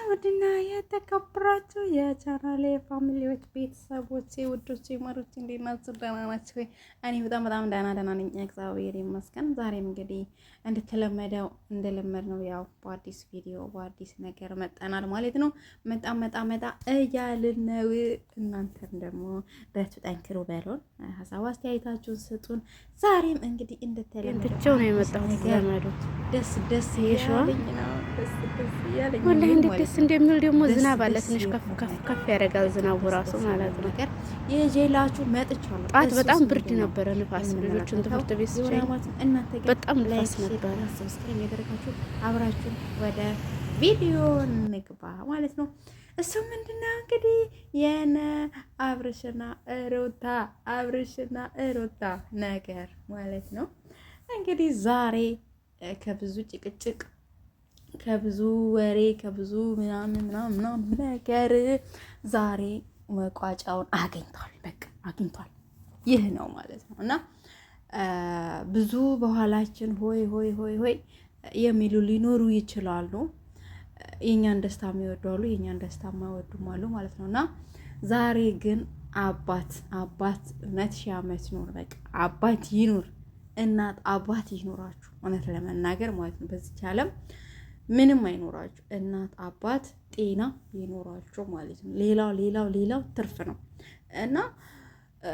ውድና የተከበራችሁ የቻናሌ ፋሚሊዎች ቤተሰቦቼ ውዶቼ ማሮቼ እንዴት ናችሁ? ደህና ናችሁ ወይ? እኔ በጣም ደህና ነኝ፣ እግዚአብሔር ይመስገን። ዛሬም እንግዲህ እንደለመድነው ያው በአዲስ ቪዲዮ በአዲስ ነገር መጠናል ማለት ነው። መጣ እያልን ነው። እናንተም ደግሞ በርቱ ጠንክሩ በሉን፣ ሀሳብ አስተያየታችሁን ስጡን። ዛሬም እንግዲህ እንደተለመደው ነው የመጣሁት። ዘመዶች ደስ እያለኝ ነው። ወላሂ እንዴት ደስ እንደሚል ደግሞ ዝናብ አለ። ትንሽ ከፍ ያደርጋል ዝናቡ ራሱ ማለት ነው። የጄላችሁ መጥቻለሁ። ጠዋት በጣም ብርድ ነበረ፣ ንፋስ ልጆችን ትምህርት ቤት ሲሄዱ በጣም ንፋስ ነበረ። ሰብስክራይብ ያደረጋችሁ አብራችሁ ወደ ቪዲዮ እንግባ ማለት ነው። እሱ ምንድነው እንግዲህ የነ አብርሽና ሩታ ነገር ማለት ነው። እንግዲህ ዛሬ ከብዙ ጭቅጭቅ ከብዙ ወሬ ከብዙ ምናምን ነገር ዛሬ መቋጫውን አግኝቷል። በቃ አግኝቷል። ይህ ነው ማለት ነው። እና ብዙ በኋላችን ሆይ የሚሉ ሊኖሩ ይችላሉ። የኛን ደስታ የሚወዱ አሉ፣ የኛን ደስታ የማይወዱም አሉ ማለት ነው። እና ዛሬ ግን አባት 100 ዓመት ይኖር። በቃ አባት ይኑር፣ እናት አባት ይኖራችሁ። እውነት ለመናገር ማለት ነው በዚህ ዓለም ምንም አይኖራችሁ፣ እናት አባት ጤና ይኖራችሁ ማለት ነው። ሌላው ትርፍ ነው። እና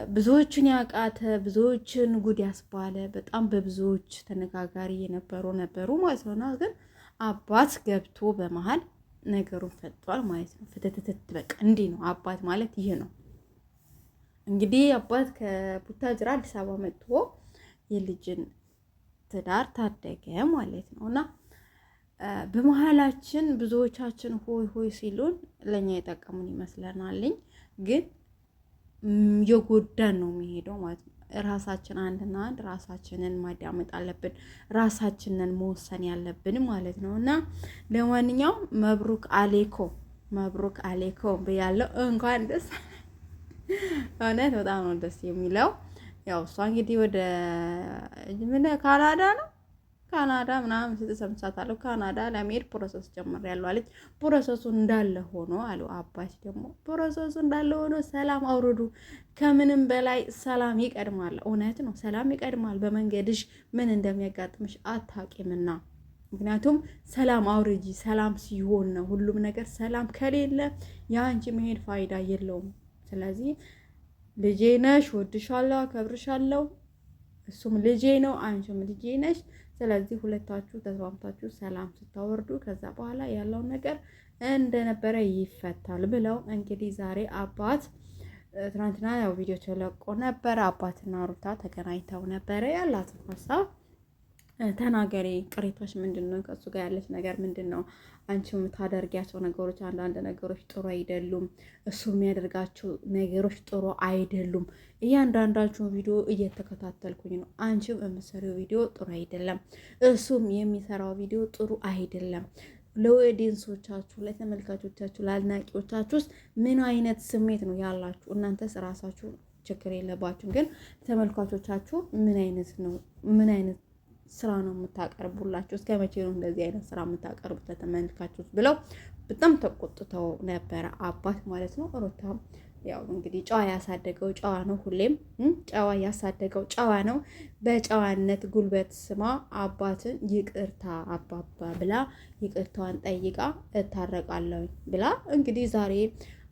ብዙዎችን ያቃተ ብዙዎችን ጉድ ያስባለ በጣም በብዙዎች ተነጋጋሪ ነበሩ ማለት ነው። እና ግን አባት ገብቶ በመሀል ነገሩን ፈቷል ማለት ነው። ፍትትት በቃ እንዲህ ነው አባት ማለት ይሄ ነው። እንግዲህ አባት ከቡታጅራ አዲስ አበባ መጥቶ የልጅን ትዳር ታደገ ማለት ነው። እና በመሀላችን ብዙዎቻችን ሆይ ሲሉን ለኛ የጠቀሙን ይመስለናልኝ፣ ግን የጎዳን ነው የሚሄደው ማለት ነው። ራሳችን አንድና አንድ ራሳችንን ማዳመጥ አለብን፣ ራሳችንን መወሰን ያለብን ማለት ነው። እና ለማንኛውም መብሩክ አሌኮ ብያለሁ። እንኳን ደስ እውነት በጣም ነው ደስ የሚለው። ያው እሷ እንግዲህ ወደ ካናዳ ምናምን ስትሰምቻታለሁ። ካናዳ ለመሄድ ፕሮሰስ ጀምሬያለሁ አለች። ፕሮሰሱ እንዳለ ሆኖ አሉ አባት ደግሞ ፕሮሰሱ እንዳለ ሆኖ ሰላም አውርዱ። ከምንም በላይ ሰላም ይቀድማል። እውነት ነው፣ ሰላም ይቀድማል። በመንገድሽ ምን እንደሚያጋጥምሽ አታውቂምና፣ ምክንያቱም ሰላም አውርጂ። ሰላም ሲሆን ነው ሁሉም ነገር። ሰላም ከሌለ የአንቺ መሄድ ፋይዳ የለውም። ስለዚህ ልጄ ነሽ፣ ወድሻለሁ፣ አከብርሻለሁ። እሱም ልጄ ነው፣ አንቺም ልጄ ነሽ። ስለዚህ ሁለታችሁ ተስማምታችሁ ሰላም ስታወርዱ ከዛ በኋላ ያለውን ነገር እንደነበረ ይፈታል ብለው እንግዲህ ዛሬ አባት ትናንትና ያው ቪዲዮ ተለቆ ነበረ። አባትና ሩታ ተገናኝተው ነበረ። ያላትን ሀሳብ ተናገሪ፣ ቅሬታሽ ምንድን ነው? ከእሱ ጋር ያለች ነገር ምንድን ነው? አንቺ የምታደርጊያቸው ነገሮች አንዳንድ ነገሮች ጥሩ አይደሉም፣ እሱ የሚያደርጋቸው ነገሮች ጥሩ አይደሉም። እያንዳንዳችሁን ቪዲዮ እየተከታተልኩኝ ነው። አንቺም የምትሰሪው ቪዲዮ ጥሩ አይደለም፣ እሱም የሚሰራው ቪዲዮ ጥሩ አይደለም። ለኦዲየንሶቻችሁ፣ ለተመልካቾቻችሁ፣ ለአድናቂዎቻችሁ ውስጥ ምን አይነት ስሜት ነው ያላችሁ? እናንተስ ራሳችሁ ችግር የለባችሁም፣ ግን ተመልካቾቻችሁ ምን አይነት ስራ ነው የምታቀርቡላችሁ? እስከ መቼ ነው እንደዚህ አይነት ስራ የምታቀርቡት ለተመልካቾች? ብለው በጣም ተቆጥተው ነበረ አባት ማለት ነው። ሩታም ያው እንግዲህ ጨዋ ያሳደገው ጨዋ ነው፣ ሁሌም ጨዋ ያሳደገው ጨዋ ነው። በጨዋነት ጉልበት ስማ አባትን ይቅርታ አባባ ብላ ይቅርታዋን ጠይቃ እታረቃለሁ ብላ እንግዲህ ዛሬ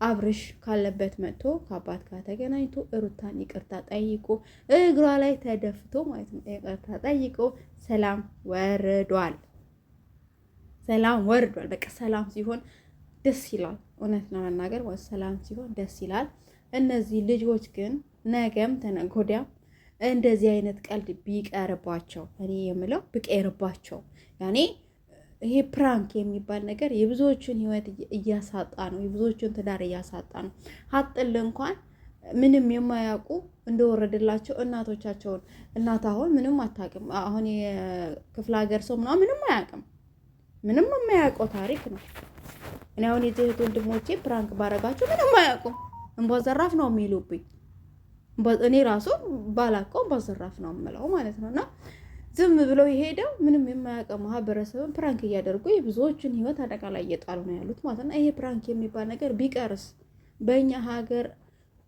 አብርሽ ካለበት መጥቶ ከአባት ጋር ተገናኝቶ ሩታን ይቅርታ ጠይቆ እግሯ ላይ ተደፍቶ ማለት ነው ይቅርታ ጠይቆ ሰላም ወርዷል። በቃ ሰላም ሲሆን ደስ ይላል። እውነት ለመናገር ሰላም ሲሆን ደስ ይላል። እነዚህ ልጆች ግን ነገም ተነገ ወዲያም እንደዚህ አይነት ቀልድ ቢቀርባቸው፣ እኔ የምለው ቢቀርባቸው ያኔ ይሄ ፕራንክ የሚባል ነገር የብዙዎቹን ህይወት እያሳጣ ነው። የብዙዎቹን ትዳር እያሳጣ ነው። ሀጥል እንኳን ምንም የማያውቁ እንደወረደላቸው እናቶቻቸውን እናት አሁን ምንም አታውቅም። አሁን የክፍለ ሀገር ሰው ምንም አያውቅም። ምንም የማያውቀው ታሪክ ነው። እኔ አሁን የእህት ወንድሞቼ ፕራንክ ባረጋቸው ምንም አያውቁም። እንቧ ዘራፍ ነው የሚሉብኝ። እኔ ራሱ ባላውቀው እንቧ ዘራፍ ነው የምለው ማለት ነው። እና ዝም ብለው የሄደው ምንም የማያውቀው ማህበረሰብን ፕራንክ እያደረጉ የብዙዎችን ህይወት አደጋ ላይ እየጣሉ ነው ያሉት ማለት ነው። ይሄ ፕራንክ የሚባል ነገር ቢቀርስ በእኛ ሀገር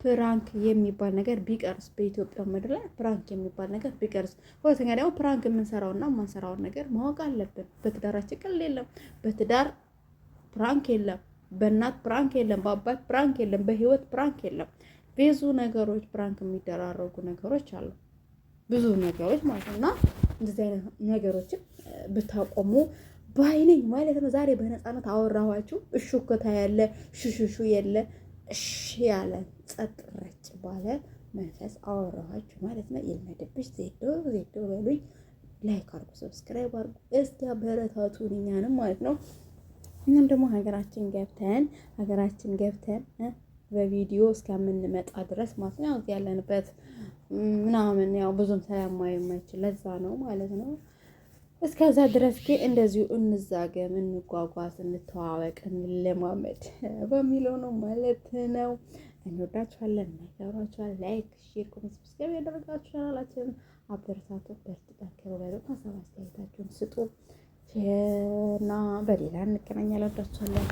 ፕራንክ የሚባል ነገር ቢቀርስ በኢትዮጵያ ምድር ላይ ፕራንክ የሚባል ነገር ቢቀርስ። ሁለተኛ ደግሞ ፕራንክ የምንሰራውና የማንሰራውን ነገር ማወቅ አለብን። በትዳራችን ቀልድ የለም፣ በትዳር ፕራንክ የለም፣ በእናት ፕራንክ የለም፣ በአባት ፕራንክ የለም፣ በህይወት ፕራንክ የለም። ብዙ ነገሮች ፕራንክ የሚደራረጉ ነገሮች አሉ፣ ብዙ ነገሮች ማለት ነው። እና እንደዚህ አይነት ነገሮችን ብታቆሙ ባይነኝ ማለት ነው። ዛሬ በነፃነት አወራኋችሁ። እሹከታ ያለ ሹሹሹ የለ እሺ ያለ ጸጥ ረጭ ባለ መንፈስ አወራኋችሁ ማለት ነው። ይልመድብሽ። ዜዶ በሉኝ። ላይክ አርጉ፣ ሰብስክራይብ አርጉ። እስቲ አበረታቱን እኛንም ማለት ነው። እኛም ደግሞ ሀገራችን ገብተን በቪዲዮ እስከምንመጣ ድረስ ማለት ነው። እዚህ ያለንበት ምናምን ያው ብዙም ሰላማዊ የማይችል ለዛ ነው ማለት ነው። እስከዛ ድረስ ግን እንደዚሁ እንዛገም፣ እንጓጓዝ፣ እንተዋወቅ፣ እንለማመድ በሚለው ነው ማለት ነው። እንወዳችኋለን፣ እናከብራችኋለን። ላይክ፣ ሼር፣ ኮሜንት፣ ሰብስክራይብ ያደረጋችሁ ቻናላችንን አበረታቱ። በርትታችሁ በሉ፣ ሀሳብ አስተያየታችሁን ስጡ እና በሌላ እንገናኛለን። ወዳችኋለን።